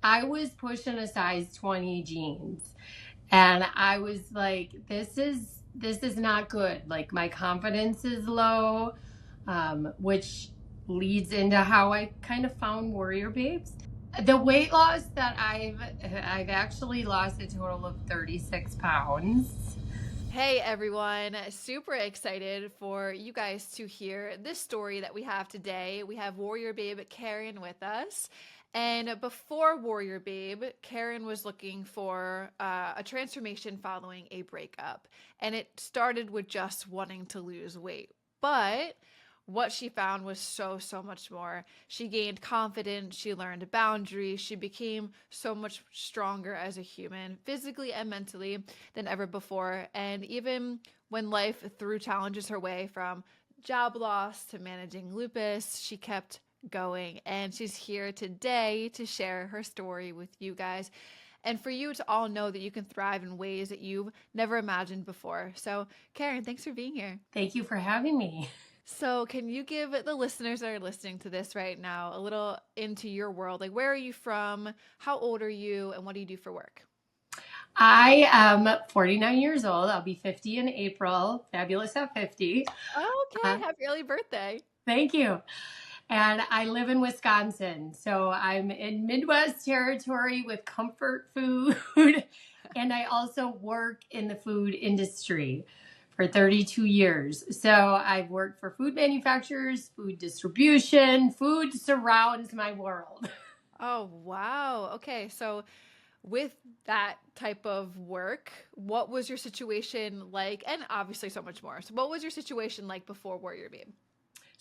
I was pushing a size 20 jeans and I was like, this is not good. Like my confidence is low, which leads into how I kind of found Warrior Babes. The weight loss that I've actually lost a total of 36 pounds. Hey everyone, super excited for you guys to hear this story that we have today. We have Warrior Babe Karen with us. And before Warrior Babe, Karen was looking for a transformation following a breakup. And it started with just wanting to lose weight. But what she found was so much more. She gained confidence, she learned boundaries, she became so much stronger as a human, physically and mentally, than ever before. And even when life threw challenges her way, from job loss to managing lupus, she kept going. And she's here today to share her story with you guys and for you to all know that you can thrive in ways that you've never imagined before. So, Karen, thanks for being here. Thank you for having me. So, can you give the listeners that are listening to this right now a little into your world? Like, where are you from? How old are you? And what do you do for work? I am 49 years old. I'll be 50 in April. Fabulous at 50. Oh, okay. Uh, Happy early birthday. Thank you. And I live in Wisconsin. So I'm in Midwest territory with comfort food. And I also work in the food industry for 32 years. So I've worked for food manufacturers, food distribution. Food surrounds my world. Oh, wow. Okay. So, with that type of work, what was your situation like? And obviously, so much more. So, what was your situation like before Warrior Babe?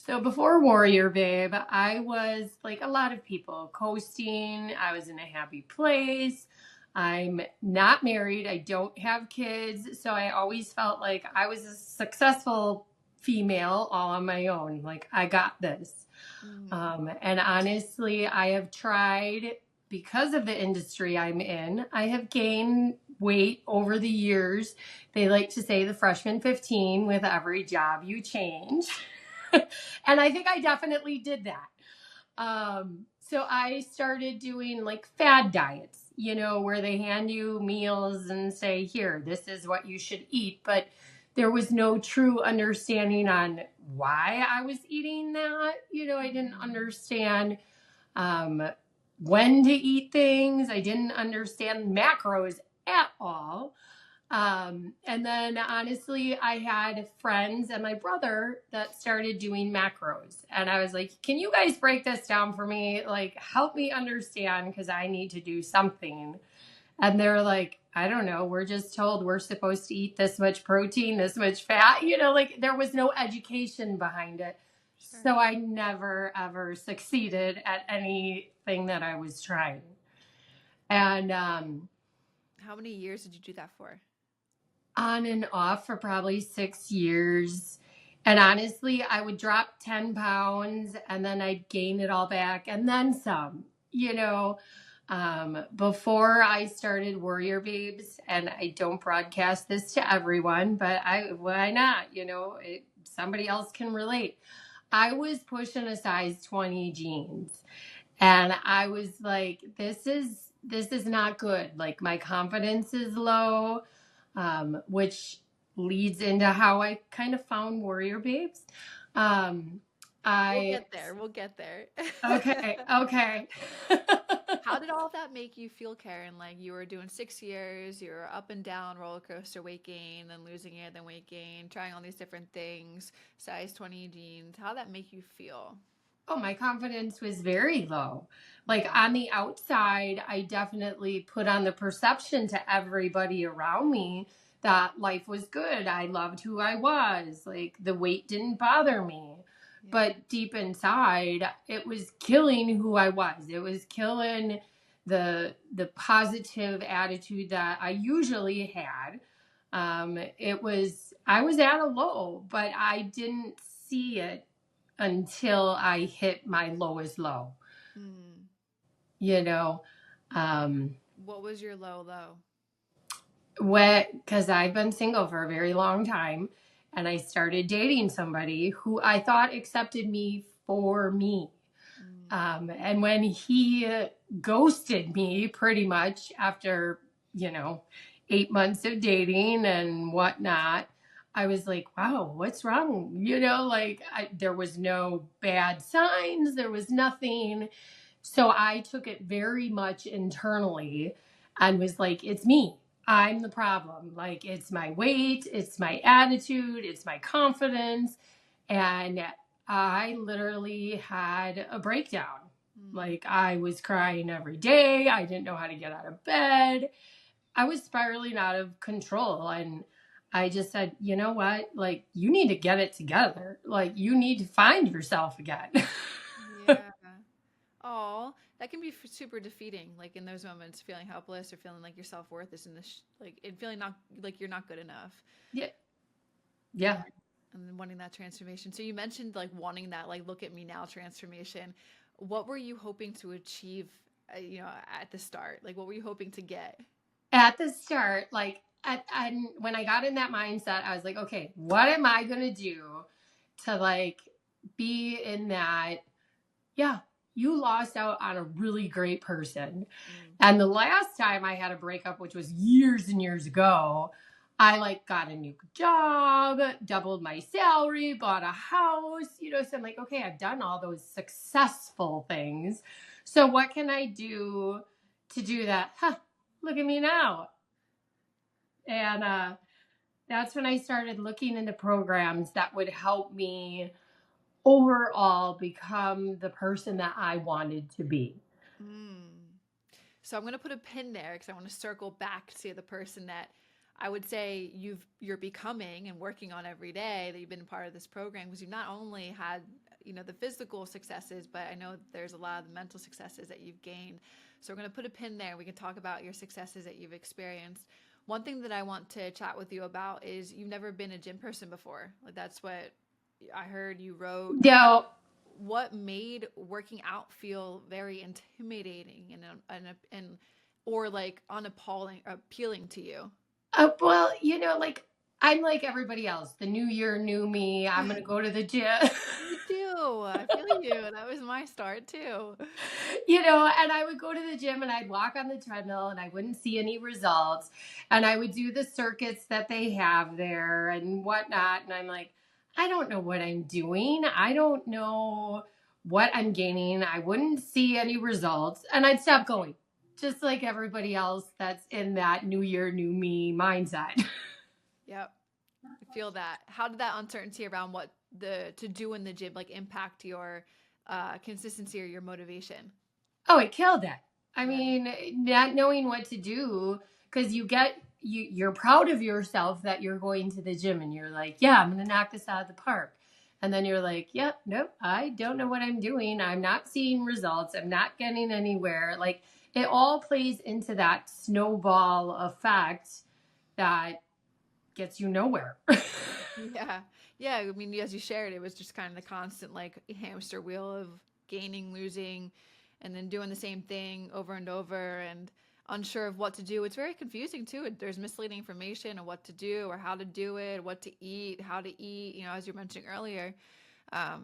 So before Warrior Babe, I was like a lot of people coasting. I was in a happy place. I'm not married. I don't have kids. So I always felt like I was a successful female all on my own. Like I got this. Mm. And honestly, I have tried because of the industry I'm in. I have gained weight over the years. They like to say the freshman 15 with every job you change. And I think I definitely did that. So I started doing like fad diets, where they hand you meals and say, here, this is what you should eat. But there was no true understanding on why I was eating that. I didn't understand um, when to eat things. I didn't understand macros at all. And then honestly, I had friends and my brother that started doing macros. And I was like, can you guys break this down for me? Like, help me understand because I need to do something. And they're like, I don't know. We're just told we're supposed to eat this much protein, this much fat. Like there was no education behind it. Sure. So I never, ever succeeded at anything that I was trying. And How many years did you do that for? on and off for probably 6 years. And honestly, I would drop 10 pounds and then I'd gain it all back and then some, before I started Warrior Babes, and I don't broadcast this to everyone, but why not? Somebody else can relate. I was pushing a size 20 jeans and I was like, this is not good. Like my confidence is low, which leads into how I kind of found Warrior Babes. Um, We'll I get there. We'll get there. okay. How did all of that make you feel, Karen? Like you were doing 6 years, you were up and down roller coaster, weight gain, then losing it, then weight gain, trying all these different things, size 20 jeans. How did that make you feel? Oh, my confidence was very low. Like on the outside, I definitely put on the perception to everybody around me that life was good. I loved who I was. Like the weight didn't bother me. Yeah. But deep inside, it was killing who I was. It was killing the positive attitude that I usually had. I was at a low, but I didn't see it until I hit my lowest low, Mm. you know. Um, What was your low? because I've been single for a very long time and I started dating somebody who I thought accepted me for me. Mm. And when he ghosted me pretty much after, 8 months of dating and whatnot, I was like, wow, what's wrong? There was no bad signs, there was nothing. So I took it very much internally and was like, it's me. I'm the problem. Like, it's my weight, it's my attitude, it's my confidence. And I literally had a breakdown. Mm. Like, I was crying every day. I didn't know how to get out of bed. I was spiraling out of control. And I just said, you know what? Like, you need to get it together. Like, you need to find yourself again. Yeah. Oh, that can be super defeating. Like in those moments, feeling helpless or feeling like your self worth is in this, like, and feeling not like you're not good enough. Yeah. Yeah. Yeah. And then wanting that transformation. So you mentioned like wanting that, like, look at me now transformation. What were you hoping to achieve, at the start? Like, what were you hoping to get? At the start, and when I got in that mindset, I was like, okay, what am I going to do to like be in that? Yeah, you lost out on a really great person. Mm. And the last time I had a breakup, which was years and years ago, I like got a new job, doubled my salary, bought a house. So I'm like, okay, I've done all those successful things. So what can I do to do that? Look at me now. And that's when I started looking into programs that would help me overall become the person that I wanted to be. Mm. So I'm going to put a pin there because I want to circle back to the person that I would say you're becoming and working on every day, that you've been part of this program, because you've not only had, the physical successes, but I know there's a lot of the mental successes that you've gained. So we're going to put a pin there. We can talk about your successes that you've experienced. One thing that I want to chat with you about is you've never been a gym person before. Like, that's what I heard you wrote. Now, What made working out feel very intimidating and or like unappalling appealing to you? well, I'm like everybody else. The new year, new me. I'm going to go to the gym. Me too. I feel you. That was my start too. And I would go to the gym and I'd walk on the treadmill and I wouldn't see any results. And I would do the circuits that they have there and whatnot. And I'm like, I don't know what I'm doing. I don't know what I'm gaining. I wouldn't see any results. And I'd stop going, just like everybody else that's in that new year, new me mindset. Yep. I feel that. How did that uncertainty around what the to do in the gym like impact your consistency or your motivation? Oh, it killed it. I Yeah. mean, not knowing what to do because you're proud of yourself that you're going to the gym and you're like, yeah, I'm gonna knock this out of the park. And then you're like, yep, nope, I don't know what I'm doing. I'm not seeing results. I'm not getting anywhere. Like it all plays into that snowball effect that gets you nowhere. Yeah. Yeah. I mean, as you shared, it was just kind of the constant like hamster wheel of gaining, losing, and then doing the same thing over and over and unsure of what to do. It's very confusing too. There's misleading information on what to do or how to do it, what to eat, how to eat, as you were mentioning earlier.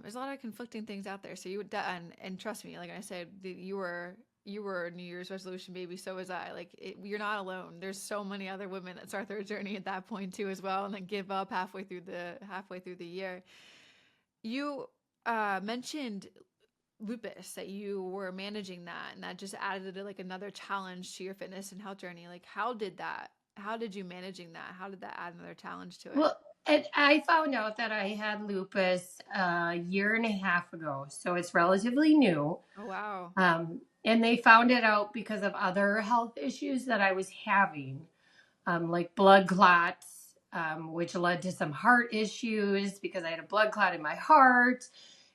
There's a lot of conflicting things out there. So you would, and trust me, like I said, you were a New Year's resolution baby. So was I. Like you're not alone. There's so many other women that start their journey at that point too, as well, and then give up halfway through the year. You mentioned lupus, that you were managing that, and that just added like another challenge to your fitness and health journey. Like how did you managing that? How did that add another challenge to it? Well, and I found out that I had lupus a year and a half ago, so it's relatively new. Oh wow. And they found it out because of other health issues that I was having, like blood clots, which led to some heart issues because I had a blood clot in my heart.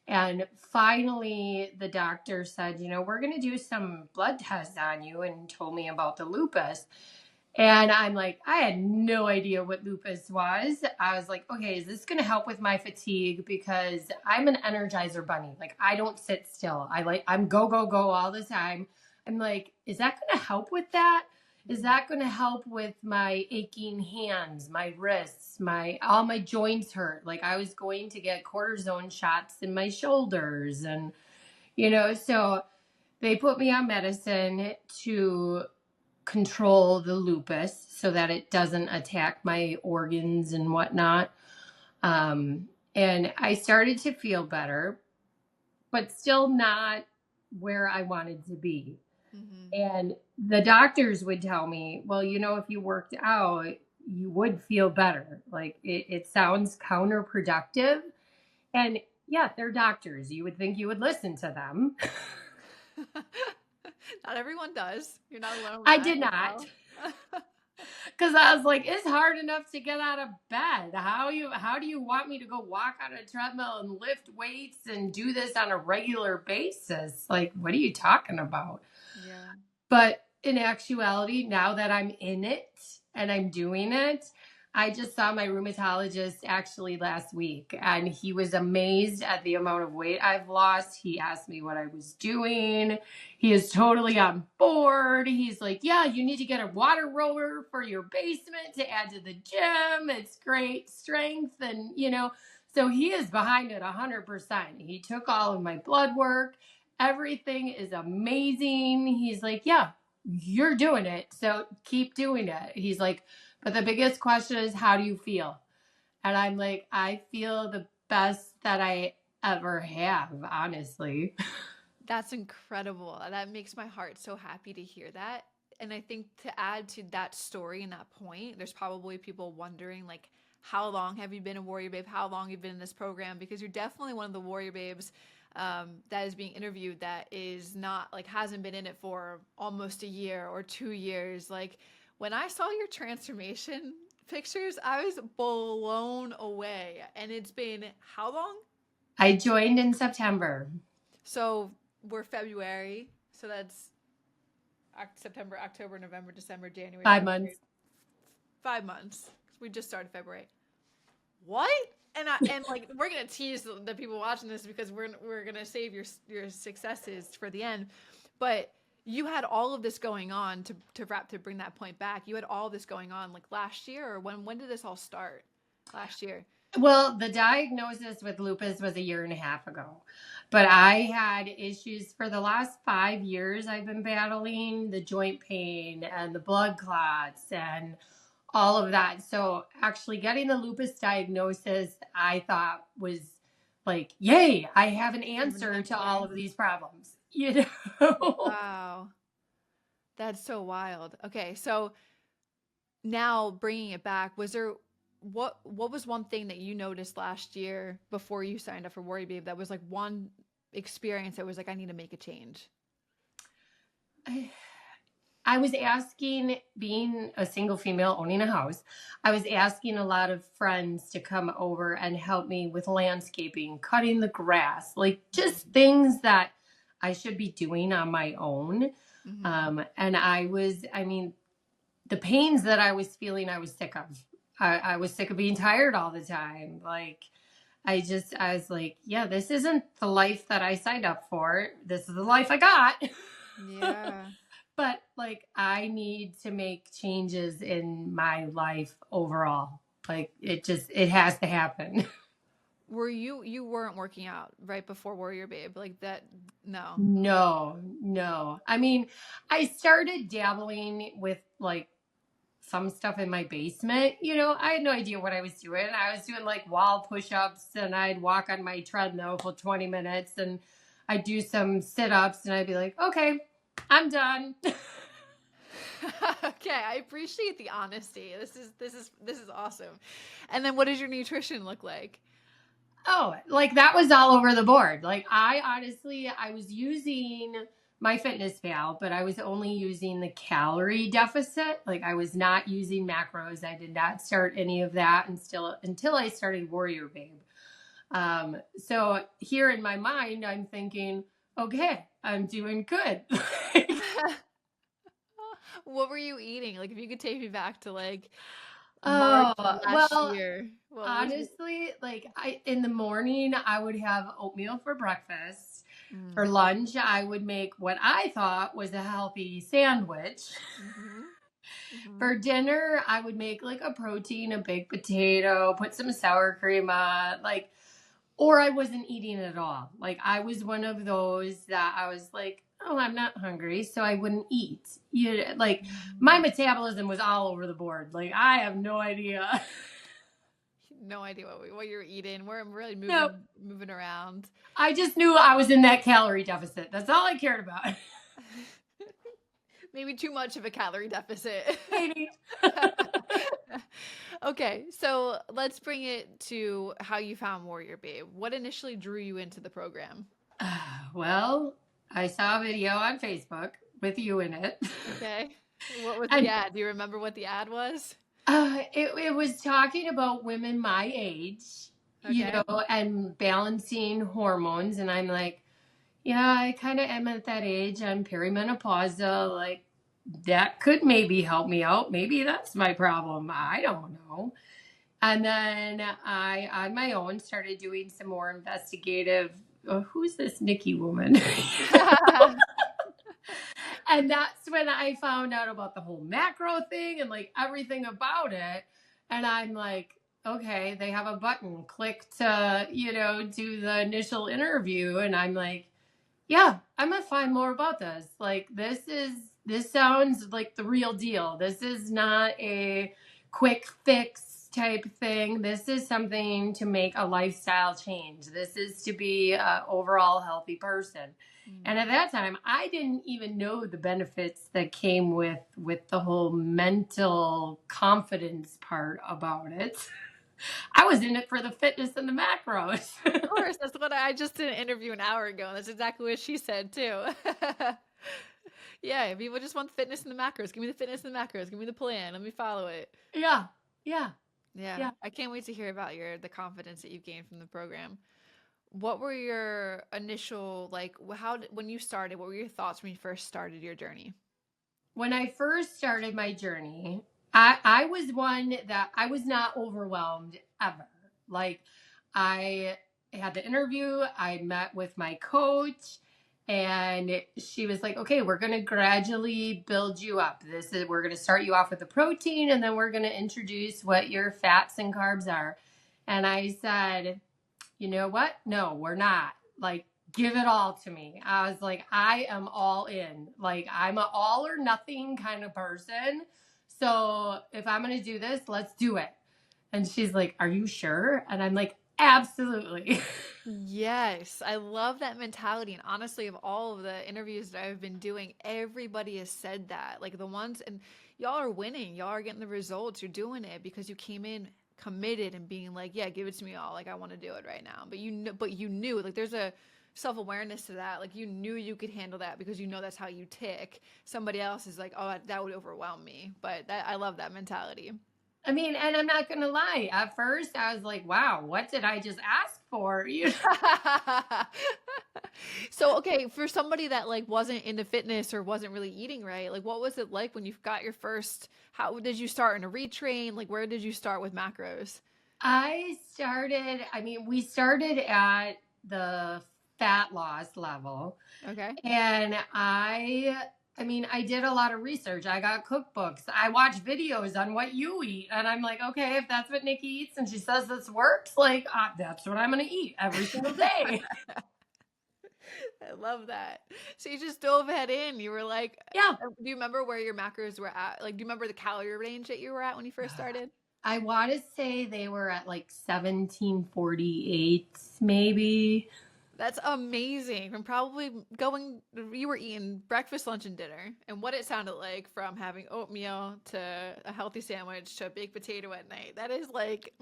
And finally, the doctor said, we're going to do some blood tests on you and told me about the lupus. And I'm like, I had no idea what lupus was. I was like, okay, is this going to help with my fatigue? Because I'm an energizer bunny. Like, I don't sit still. I'm go, go, go all the time. I'm like, is that going to help with that? Is that going to help with my aching hands, my wrists, all my joints hurt? Like, I was going to get cortisone shots in my shoulders and So they put me on medicine to control the lupus so that it doesn't attack my organs and whatnot. And I started to feel better, but still not where I wanted to be. Mm-hmm. And the doctors would tell me, well, if you worked out, you would feel better. Like it sounds counterproductive. And yeah, they're doctors. You would think you would listen to them. Not everyone does. You're not alone with I that did as not. well. Because I was like, it's hard enough to get out of bed. How do you want me to go walk on a treadmill and lift weights and do this on a regular basis? Like, what are you talking about? Yeah. But in actuality, now that I'm in it and I'm doing it, I just saw my rheumatologist actually last week, and he was amazed at the amount of weight I've lost. He asked me what I was doing. He is totally on board. He's like, yeah, you need to get a water rower for your basement to add to the gym. It's great strength. And so he is behind it 100%. He took all of my blood work. Everything is amazing. He's like, yeah, you're doing it. So keep doing it. He's like, but the biggest question is, how do you feel? And I'm like, I feel the best that I ever have, honestly. That's incredible. That makes my heart so happy to hear that. And I think to add to that story and that point, there's probably people wondering, like, how long have you been a Warrior Babe? How long have you been in this program? Because you're definitely one of the Warrior Babes that is being interviewed that is not, like, hasn't been in it for almost a year or 2 years. Like, when I saw your transformation pictures, I was blown away. And it's been how long? I joined in September. So we're February. So that's September, October, November, December, January, 5 months. February. 5 months. We just started February. What? And like we're gonna tease the people watching this because we're gonna save your successes for the end. But you had all of this going on to bring that point back. You had all this going on like last year, or when did this all start? Last year. Well, the diagnosis with lupus was a year and a half ago, but I had issues for the last 5 years. I've been battling the joint pain and the blood clots and all of that. So actually getting the lupus diagnosis, I thought was like, yay, I have an You have an answer to answer. all of these problems. Wow. That's so wild. Okay, so now bringing it back, was there what was one thing that you noticed last year before you signed up for Worry Babe that was like one experience that was like I need to make a change? I was asking, being a single female owning a house, I was asking a lot of friends to come over and help me with landscaping, cutting the grass, like just things that I should be doing on my own. Mm-hmm. And I mean, the pains that I was feeling, I was sick of. I was sick of being tired all the time. Like, I was like, yeah, this isn't the life that I signed up for. This is the life I got. Yeah. But like, I need to make changes in my life overall. Like, it has to happen. Were you weren't working out right before Warrior Babe like that? No. No, no. I mean, I started dabbling with like some stuff in my basement. I had no idea what I was doing. I was doing like wall push-ups, and I'd walk on my treadmill for 20 minutes, and I'd do some sit-ups, and I'd be like, okay, I'm done. Okay, I appreciate the honesty. This is awesome. And then what does your nutrition look like? Oh, like that was all over the board. Like I was using my Fitness Pal, but I was only using the calorie deficit. Like I was not using macros. I did not start any of that until I started Warrior Babe. So here in my mind, I'm thinking, okay, I'm doing good. What were you eating? Like if you could take me back to like March Oh, of last well, year, what was it? honestly, like in the morning I would have oatmeal for breakfast. For Mm. lunch, I would make what I thought was a healthy sandwich. Mhm. Mhm. For dinner, I would make like a protein, a baked potato, put some sour cream on. Like or I wasn't eating at all. Like I was one of those that I was like, oh, I'm not hungry, so I wouldn't eat. Like my Mm. metabolism was all over the board. Like I have no idea. No idea what you're eating. We're really No, moving around. I just knew I was in that calorie deficit. That's all I cared about. Maybe too much of a calorie deficit. Maybe. Okay, so let's bring it to how you found Warrior Babe. What initially drew you into the program? Well, I saw a video on Facebook with you in it. Okay. What was the And ad? Do you remember what the ad was? it was talking about women my age, Okay. and balancing hormones. And I'm like, yeah, I kind of am at that age. I'm perimenopausal. Like, that could maybe help me out. Maybe that's my problem. I don't know. And then I, on my own, started doing some more investigative. Who's this Nikki woman? And that's when I found out about the whole macro thing and like everything about it. And I'm like, okay, they have a button, click to, do the initial interview. And I'm like, yeah, I'm gonna find more about this. Like, this sounds like the real deal. This is not a quick fix type thing. This is something to make a lifestyle change. This is to be an overall healthy person. And at that time, I didn't even know the benefits that came with the whole mental confidence part about it. I was in it for the fitness and the macros. Of course, that's what I just did an interview an hour ago, and that's exactly what she said too. Yeah, people just want the fitness and the macros. Give me the fitness and the macros. Give me the plan. Let me follow it. Yeah, yeah, Yeah, yeah. I can't wait to hear about the confidence that you've gained from the program. What were your initial like? When you started? What were your thoughts when you first started your journey? When I first started my journey, I was one that I was not overwhelmed ever. Like, I had the interview, I met with my coach, and she was like, okay, we're going to gradually build you up. We're going to start you off with the protein, and then we're going to introduce what your fats and carbs are. And I said, you know what? No, we're not. Like, give it all to me. I was like, I am all in. Like, I'm an all or nothing kind of person. So if I'm going to do this, let's do it. And she's like, are you sure? And I'm like, absolutely. Yes, I love that mentality. And honestly, of all of the interviews that I've been doing, everybody has said that. Like the ones, and y'all are winning, y'all are getting the results. You're doing it because you came in committed and being like, yeah, give it to me all. Like I want to do it right now. But you knew, like there's a self-awareness to that. Like you knew you could handle that because you know that's how you tick. Somebody else is like, oh, that would overwhelm me. But I love that mentality. I mean, and I'm not going to lie. At first, I was like, wow, what did I just ask for? So, okay, for somebody that like wasn't into fitness or wasn't really eating right, like what was it like when you got your first, how did you start in a retrain? Like where did you start with macros? We started at the fat loss level. Okay. And I did a lot of research. I got cookbooks. I watch videos on what you eat. And I'm like, okay, if that's what Nikki eats and she says this works, like, that's what I'm going to eat every single day. I love that. So you just dove head in. You were like, Yeah. do you remember where your macros were at? Like, do you remember the calorie range that you were at when you first started? I want to say they were at like 1748, maybe. That's amazing. From probably you were eating breakfast, lunch, and dinner, and what it sounded like from having oatmeal to a healthy sandwich to a baked potato at night. That is like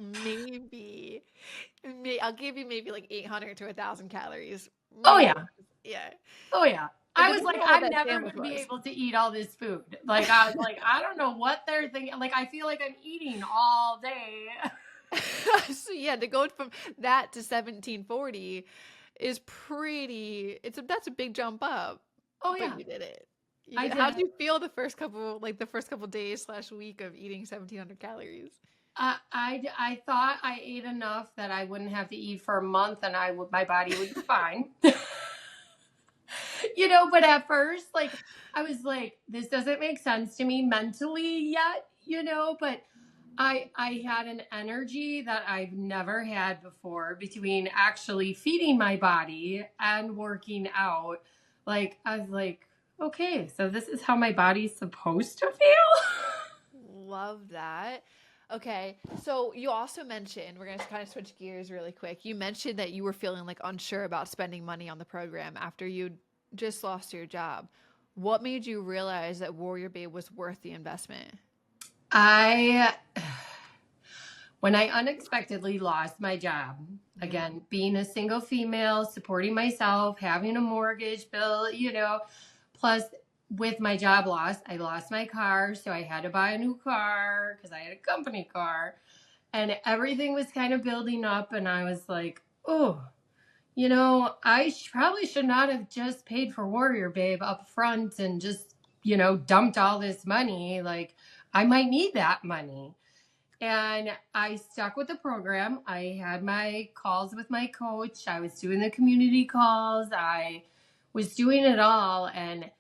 I'll give you maybe like 800 to 1,000 calories. Oh, Maybe. yeah. Yeah. Oh, yeah. But I was like, depending on what I'm that never sandwich going to be was. able to eat all this food. Like, I was like, I don't know what they're thinking. Like, I feel like I'm eating all day. So yeah, to go from that to 1740 is that's a big jump up. Oh, But yeah. you did it. I How did. did you feel the first couple days / week of eating 1,700 calories? I thought I ate enough that I wouldn't have to eat for a month and my body would be fine. But at first, like, I was like, this doesn't make sense to me mentally yet, but I had an energy that I've never had before between actually feeding my body and working out. Like I was like, okay, so this is how my body's supposed to feel. Love that. Okay, so you also mentioned, we're going to kind of switch gears really quick. You mentioned that you were feeling like unsure about spending money on the program after you just lost your job. What made you realize that Warrior Babe was worth the investment? I when I unexpectedly lost my job, Yeah. again, being a single female, supporting myself, having a mortgage bill, plus with my job loss, I lost my car. So I had to buy a new car because I had a company car. And everything was kind of building up. And I was like, oh, I probably should not have just paid for WarriorBabe up front and just, dumped all this money. Like, I might need that money. And I stuck with the program. I had my calls with my coach. I was doing the community calls. I was doing it all. And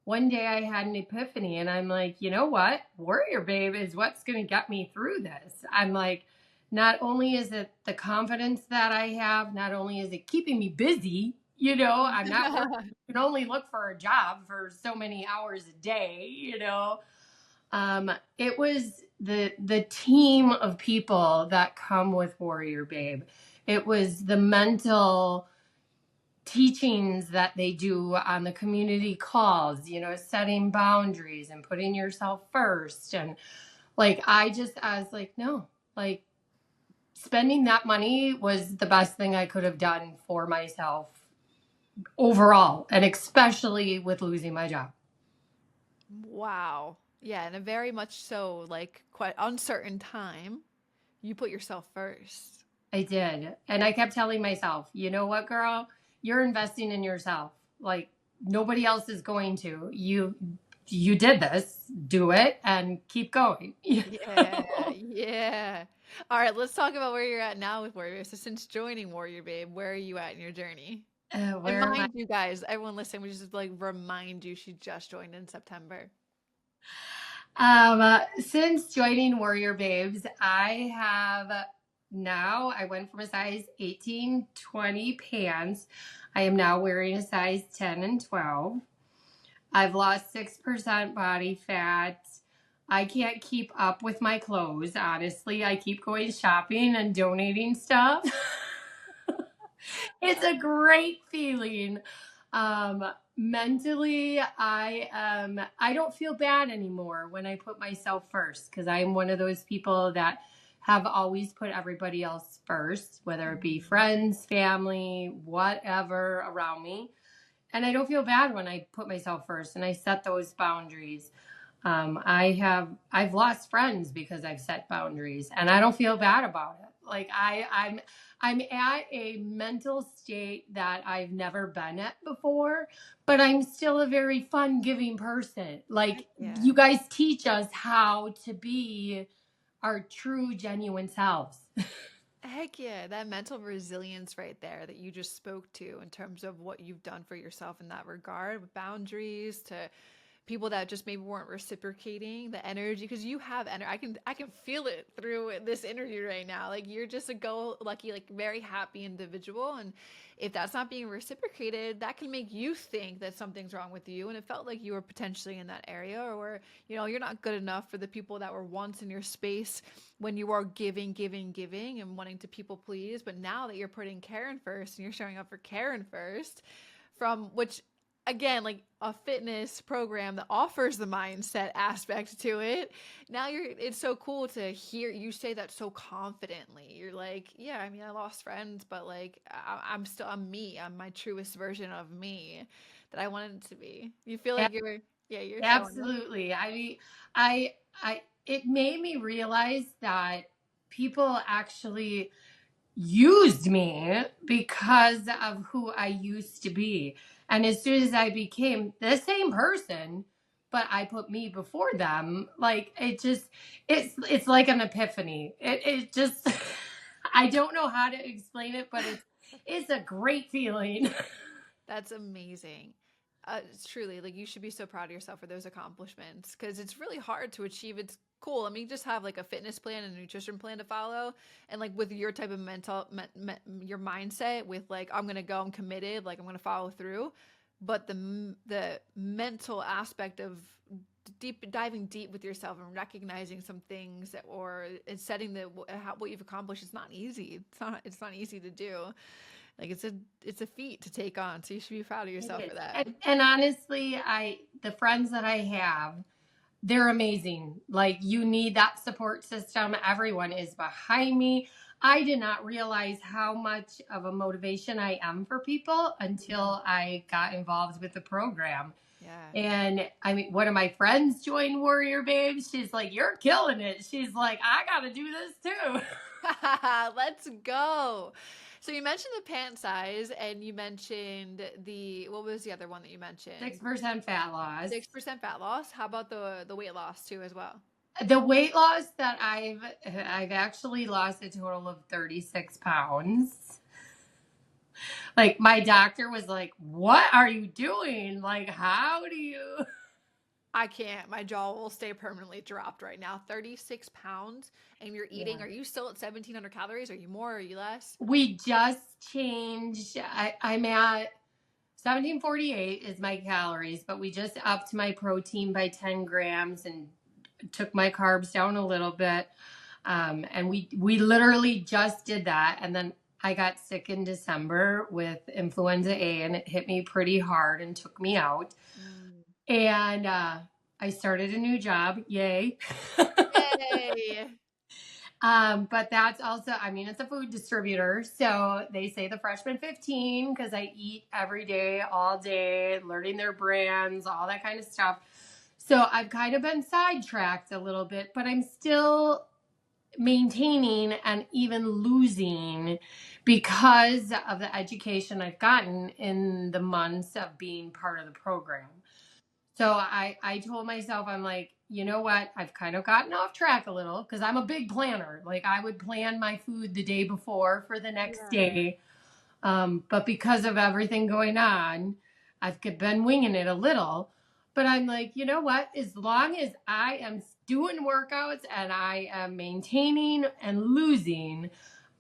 one day I had an epiphany and I'm like, you know what? WarriorBabe is what's going to get me through this. I'm like, not only is it the confidence that I have, not only is it keeping me busy, I'm not working. I can only look for a job for so many hours a day. It was the team of people that come with WarriorBabe. It was the mental teachings that they do on the community calls, setting boundaries and putting yourself first. And like, I was like, no, like spending that money was the best thing I could have done for myself overall, and especially with losing my job. Wow. Yeah, in a very much so like quite uncertain time, you put yourself first. I did. And I kept telling myself, you know what, girl? You're investing in yourself. Like nobody else is going to. You did this. Do it and keep going. Yeah, yeah. All right, let's talk about where you're at now with Warrior. So since joining Warrior Babe, where are you at in your journey? And Where am I? mind you guys, everyone listening, we just like remind you she just joined in September. Since joining Warrior Babes, I went from a size 18, 20 pants. I am now wearing a size 10 and 12. I've lost 6% body fat. I can't keep up with my clothes, honestly. I keep going shopping and donating stuff. It's a great feeling. Mentally, I don't feel bad anymore when I put myself first because I'm one of those people that have always put everybody else first, whether it be Mhm. friends, family, whatever around me. And I don't feel bad when I put myself first and I set those boundaries. I've lost friends because I've set boundaries, and I don't feel bad about it. Like I'm at a mental state that I've never been at before, but I'm still a very fun giving person. Heck Like yeah. you guys teach us how to be our true genuine selves. Heck yeah, that mental resilience right there that you just spoke to in terms of what you've done for yourself in that regard, with boundaries to people that just maybe weren't reciprocating the energy because you have energy. I can feel it through this interview right now. Like you're just a go lucky, like very happy individual, and if that's not being reciprocated, that can make you think that something's wrong with you. And it felt like you were potentially in that area, or you're not good enough for the people that were once in your space when you are giving, giving, giving, and wanting to people please. But now that you're putting Karen first and you're showing up for Karen first, from which again like a fitness program that offers the mindset aspect to it, now it's so cool to hear you say that so confidently. You're like, yeah, I mean, I lost friends, but like I'm me. I'm my truest version of me that I wanted to be. You feel like you're showing up. Absolutely. I mean, it made me realize that people actually used me because of who I used to be. And as soon as I became the same person, but I put me before them, like it's like an epiphany. It just I don't know how to explain it, but it's a great feeling. That's amazing. It's truly like you should be so proud of yourself for those accomplishments because it's really hard to achieve. It's cool, let me just have like a fitness plan and a nutrition plan to follow. And like with your type of your mindset with like, I'm going to go, I'm committed, like I'm going to follow through. But the mental aspect of diving deep with yourself and recognizing some things that, or setting what you've accomplished, it's not easy. It's not easy to do. Like it's a feat to take on. So you should be proud of It yourself is. for that. And honestly, the friends that I have, they're amazing. Like, you need that support system. Everyone is behind me. I did not realize how much of a motivation I am for people until I got involved with the program. Yeah. And I mean, one of my friends joined WarriorBabe. She's like, "You're killing it." She's like, "I got to do this too." Let's go. So you mentioned the pant size and you mentioned what was the other one that you mentioned? 6% fat loss. 6% fat loss. How about the weight loss too as well? The weight loss that I've actually lost a total of 36 pounds. Like, my doctor was like, "What are you doing? Like, how do you?" I can't. My jaw will stay permanently dropped right now. 36 pounds and you're eating. Yeah. Are you still at 1,700 calories? Are you more? Are you less? We just changed. I'm at 1748 is my calories, but we just upped my protein by 10 grams and took my carbs down a little bit. And we literally just did that. And then I got sick in December with influenza A, and it hit me pretty hard and took me out. Mm. And I started a new job. Yay. Yay. But that's also, I mean, it's a food distributor. So they say the freshman 15 because I eat every day, all day, learning their brands, all that kind of stuff. So I've kind of been sidetracked a little bit, but I'm still maintaining and even losing because of the education I've gotten in the months of being part of the program. So I told myself, I'm like, you know what? I've kind of gotten off track a little because I'm a big planner. Like, I would plan my food the day before for the next Yeah. day. But because of everything going on, I've been winging it a little. But I'm like, you know what? As long as I am doing workouts and I am maintaining and losing,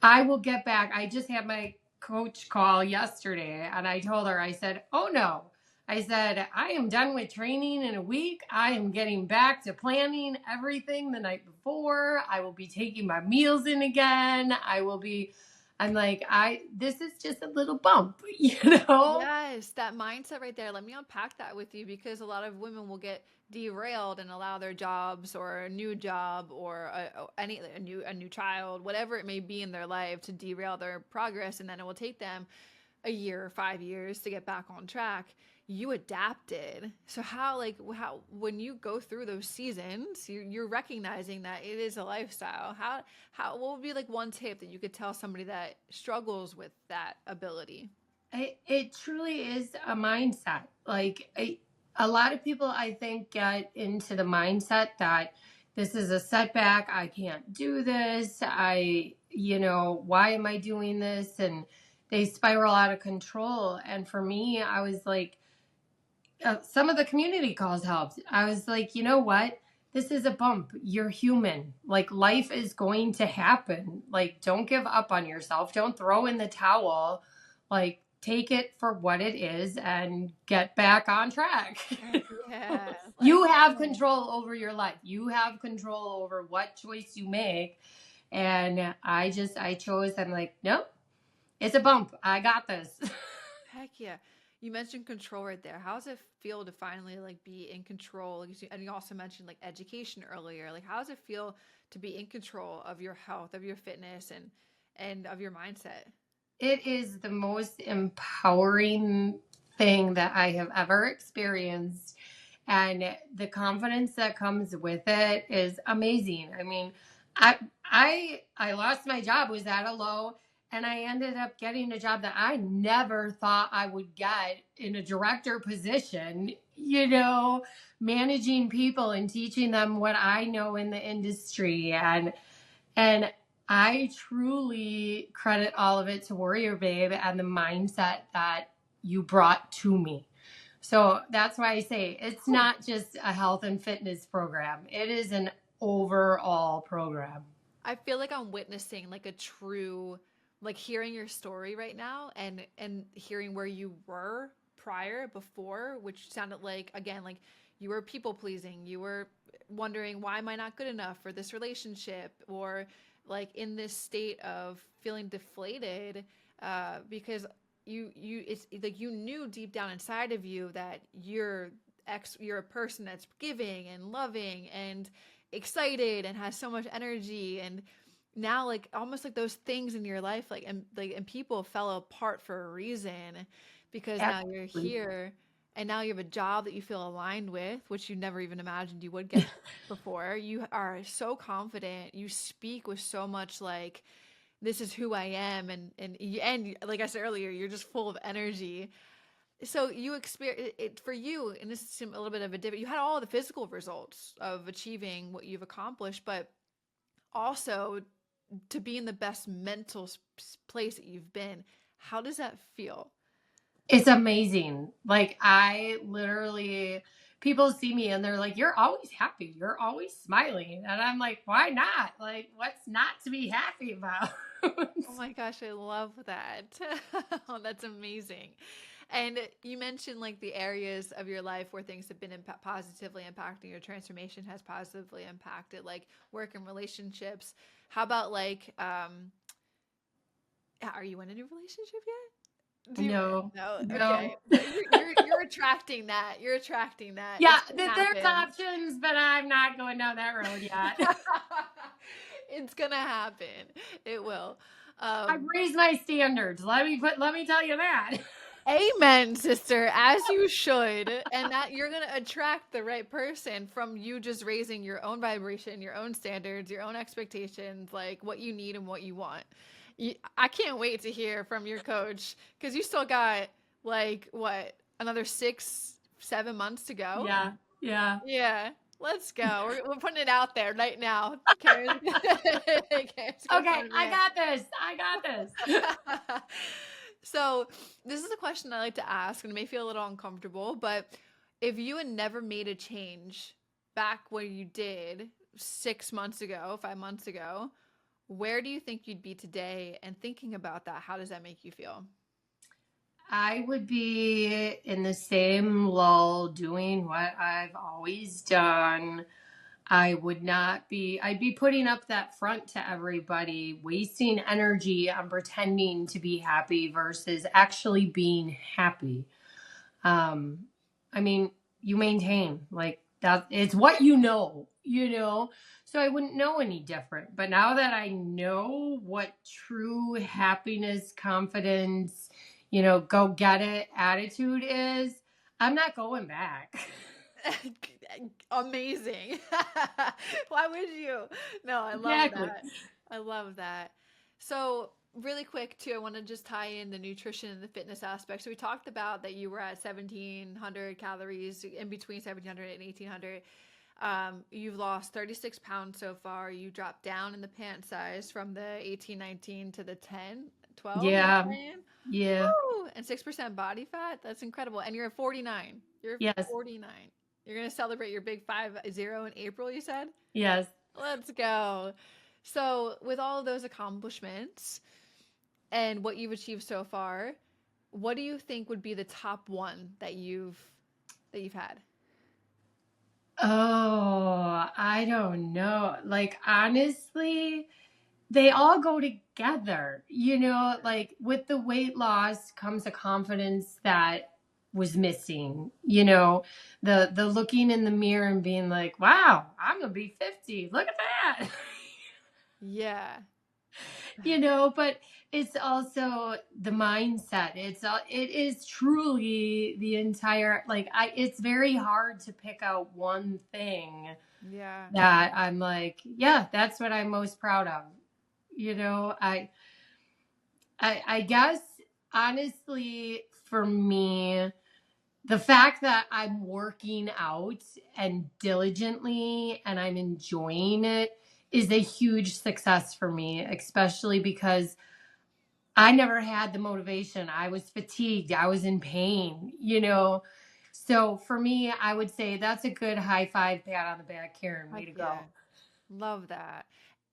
I will get back. I just had my coach call yesterday and I told her, I said, "Oh no." I said, "I am done with training in a week. I am getting back to planning everything the night before. I will be taking my meals in again. I'm like, this is just a little bump, you know?" Yes, that mindset right there. Let me unpack that with you because a lot of women will get derailed and allow their jobs or a new job or a new child, whatever it may be in their life, to derail their progress, and then it will take them a year or 5 years to get back on track. You adapted. So how when you go through those seasons, you're recognizing that it is a lifestyle. How what would be like one tip that you could tell somebody that struggles with that ability? It truly is a mindset. Like, a lot of people, I think, get into the mindset that this is a setback. I can't do this. Why am I doing this? And they spiral out of control. And for me, I was like, some of the community calls helped. I was like, you know what? This is a bump. You're human. Like, life is going to happen. Like, don't give up on yourself. Don't throw in the towel. Like, take it for what it is and get back on track. Heck yeah. You Let's have go. control over your life. You have control over what choice you make. And I chose, I'm like, nope, it's a bump. I got this. Heck yeah. You mentioned control right there. How does it feel to finally like be in control? And you also mentioned like education earlier. Like how does it feel to be in control of your health, of your fitness and of your mindset? It is the most empowering thing that I have ever experienced. And the confidence that comes with it is amazing. I mean, I lost my job, was at a low, and I ended up getting a job that I never thought I would get in a director position, managing people and teaching them what I know in the industry. And I truly credit all of it to WarriorBabe and the mindset that you brought to me. So that's why I say it's not just a health and fitness program. It is an overall program. I feel like I'm witnessing like a true, like hearing your story right now and hearing where you were prior before, which sounded like, again, like you were people pleasing, you were wondering, why am I not good enough for this relationship, or like in this state of feeling deflated, because it's like you knew deep down inside of you that you're a person that's giving and loving and excited and has so much energy. And now, like, almost like those things in your life, and people fell apart for a reason, because now you're Absolutely. here, and now you have a job that you feel aligned with, which you never even imagined you would get before. You are so confident, you speak with so much like, this is who I am, and like I said earlier, you're just full of energy. So you experience it for you, and this is a little bit of a different. You had all the physical results of achieving what you've accomplished, but also to be in the best mental place that you've been. How does that feel? It's amazing. Like I literally, people see me and they're like, "You're always happy. You're always smiling," and I'm like, "Why not? Like, what's not to be happy about?" Oh my gosh, I love that. Oh, that's amazing. And you mentioned like the areas of your life where things have been positively impacting, your transformation has positively impacted, like work and relationships. How about like, are you in a new relationship yet? Do you? No, No. no. Okay. No, you're attracting that. You're attracting that. Yeah, It's gonna there's happen. options, but I'm not going down that road yet. It's gonna happen. It will. I've Um, raised my standards. Let me tell you that. Amen, sister, as you should. And that you're going to attract the right person from you just raising your own vibration, your own standards, your own expectations, like what you need and what you want. I can't wait to hear from your coach, because you still got like what, another 6, 7 months to go. Yeah, yeah. Yeah, let's go. We're putting it out there right now. Karen's, Karen's gonna Okay, sign me I up. got this. I got this. So, this is a question I like to ask, and it may feel a little uncomfortable, but if you had never made a change back when you did 6 months ago, 5 months ago, where do you think you'd be today? And thinking about that, how does that make you feel? I would be in the same lull doing what I've always done. I would not be, I'd be putting up that front to everybody, wasting energy on pretending to be happy versus actually being happy. Um, I mean, you maintain like that, it's what you know. So I wouldn't know any different. But now that I know what true happiness, confidence, go get it attitude is, I'm not going back. Amazing. Why would you? No, I love Exactly. that. I love that. So, really quick, too, I want to just tie in the nutrition and the fitness aspect. So, we talked about that you were at 1,700 calories, in between 1,700 and 1,800. You've lost 36 pounds so far. You dropped down in the pant size from the 18, 19 to the 10, 12 you're Yeah. saying? Yeah. Woo! And 6% body fat? That's incredible. And you're 49. You're Yes. 49. You're going to celebrate your big 5-0 in April, you said? Yes. Let's go. So, with all of those accomplishments and what you've achieved so far, what do you think would be the top one that you've had? Oh, I don't know. Like, honestly, they all go together. Like with the weight loss comes a confidence that was missing. The looking in the mirror and being like, "Wow, I'm going to be 50. Look at that." Yeah. But it's also the mindset. It is truly the entire, like, it's very hard to pick out one thing Yeah. that I'm like, yeah, that's what I'm most proud of. You know, I guess honestly for me, the fact that I'm working out and diligently and I'm enjoying it is a huge success for me, especially because I never had the motivation. I was fatigued. I was in pain. So for me, I would say that's a good high five, pat on the back, Karen. Way Heck to yeah. go. Love that.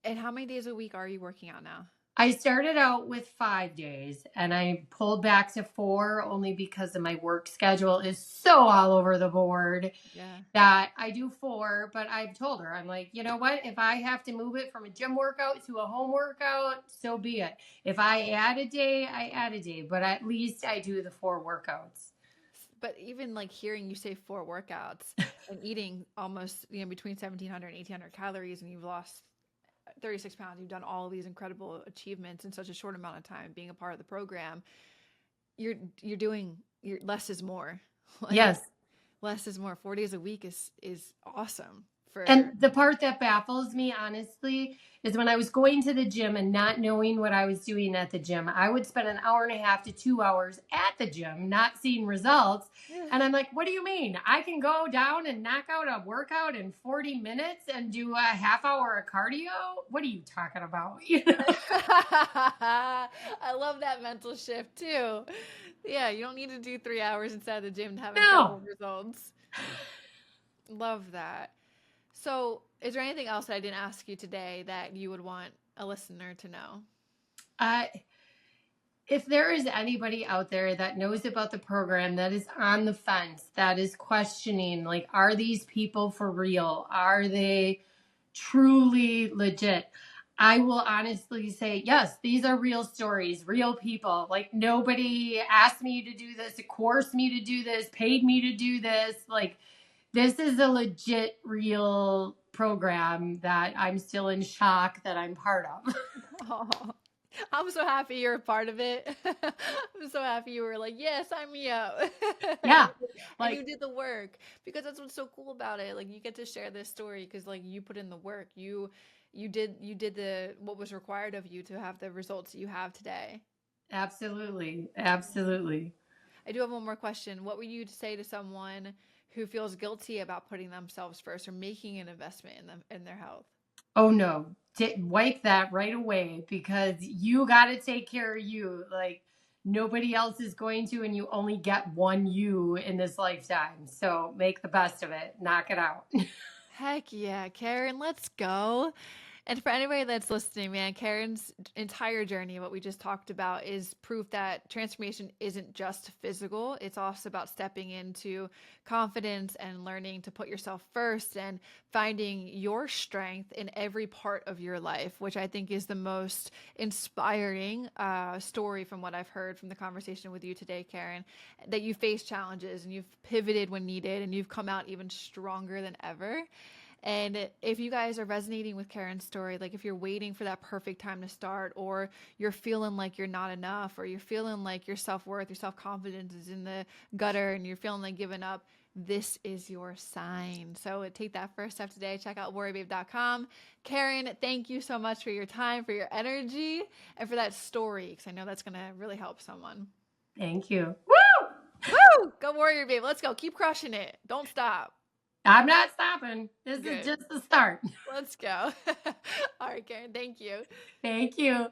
And how many days a week are you working out now? I started out with 5 days and I pulled back to four only because of my work schedule is so all over the board Yeah. that I do four. But I've told her, I'm like, you know what? If I have to move it from a gym workout to a home workout, so be it. If I add a day, I add a day, but at least I do the four workouts. But even like hearing you say four workouts and eating almost, between 1,700 and 1,800 calories, and you've lost 36 pounds, you've done all of these incredible achievements in such a short amount of time being a part of the program. You're doing your less is more. Like Yes. less is more. 4 days a week is awesome for And the part that baffles me, honestly, is when I was going to the gym and not knowing what I was doing at the gym. I would spend an hour and a half to 2 hours at the gym, not seeing results. And I'm like, what do you mean? I can go down and knock out a workout in 40 minutes and do a half hour of cardio? What are you talking about? You know? I love that mental shift too. Yeah, you don't need to do 3 hours inside the gym to have incredible No. results. Love that. So, is there anything else that I didn't ask you today that you would want a listener to know? Uh, if there is anybody out there that knows about the program that is on the fence, that is questioning, like, are these people for real? Are they truly legit? I will honestly say, yes, these are real stories, real people. Like, nobody asked me to do this, coerced me to do this, paid me to do this. Like, this is a legit, real program that I'm still in shock that I'm part of. Oh, I'm so happy you're a part of it. I'm so happy you were like, yeah, sign me up. Yeah. And you Like, did the work because that's what's so cool about it. Like you get to share this story because like you put in the work. You did the what was required of you to have the results you have today. absolutely. Absolutely. I do have one more question. What would you say to someone who feels guilty about putting themselves first or making an investment in them in their health? Oh no, wipe that right away because you got to take care of you. Like nobody else is going to, and you only get one you in this lifetime. So make the best of it, knock it out. Heck yeah, Karen, let's go. And for anybody that's listening, man, Karen's entire journey, what we just talked about, is proof that transformation isn't just physical. It's also about stepping into confidence and learning to put yourself first and finding your strength in every part of your life, which I think is the most inspiring story from what I've heard from the conversation with you today, Karen. That you face challenges and you've pivoted when needed and you've come out even stronger than ever. And if you guys are resonating with Karen's story, like if you're waiting for that perfect time to start, or you're feeling like you're not enough, or you're feeling like your self worth, your self confidence is in the gutter, and you're feeling like giving up, this is your sign. So take that first step today. Check out WarriorBabe.com. Karen, thank you so much for your time, for your energy, and for that story, because I know that's going to really help someone. Thank you. Woo! Woo! Go Warrior Babe. Let's go. Keep crushing it. Don't stop. I'm not stopping. This is Good. just the start. Let's go. All right, Karen. Thank you. Thank you.